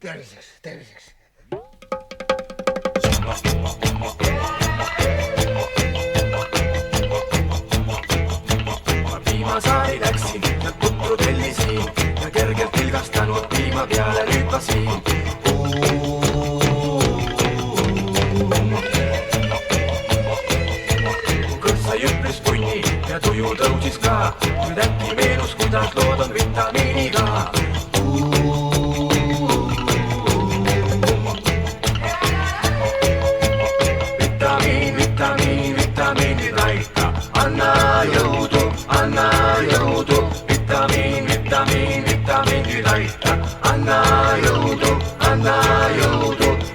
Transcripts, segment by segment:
Terviseks, terviseks. Ma piimasaali läksin ja putru tellisin ja kergelt tilgastanud piima peale rüüpasin. Kõht sai üpris punni ja tuju tõusis ka. Nüüd äkki meenus, kuidas lood on vitamiiniga. Vitamiinid aita, anna jõudu, vitamiinid aita, anna jõudu,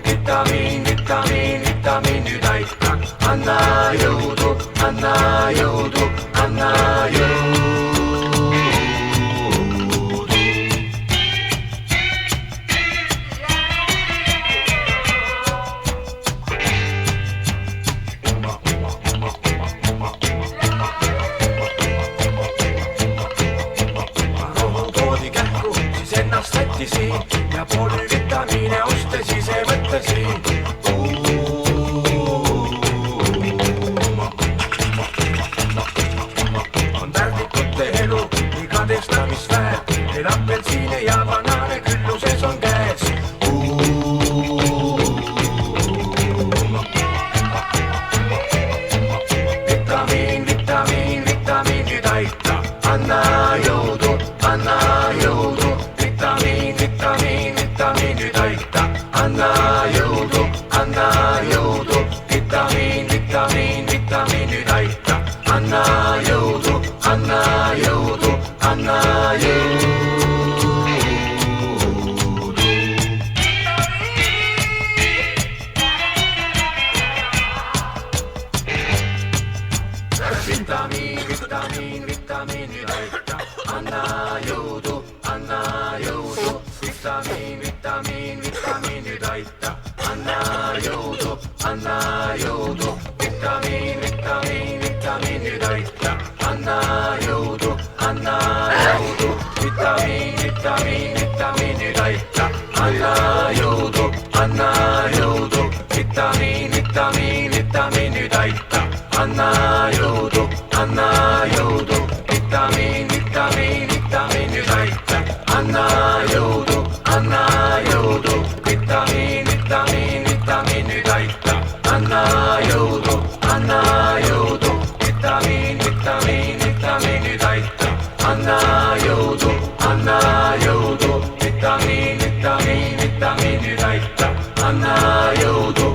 vitamiinid aita, anna jõudu, anna jõudu. Sättisin ja polvitamiine ostes ise mõtlesin. On värdikute elu nii kadestamisväärt, neil apelsiine ja banaane külluses on käes. Vitamiinid aita, anna jõudu, vitamiinid aita, anna jõudu, vitamiinid aita, anna jõudu, anna jõudu. Vitamiinid aita, anna jõudu, vitamiinid aita, anna jõudu, vitamiinid aita, anna jõudu, vitamiinid aita, anna jõudu, vitamiinid aita, anna jõudu, vitamiinid aita, anna jõudu, vitamiinid aita, anna jõudu, vitamiinid aita, anna jõudu, vitamiinid aita, anna jõudu,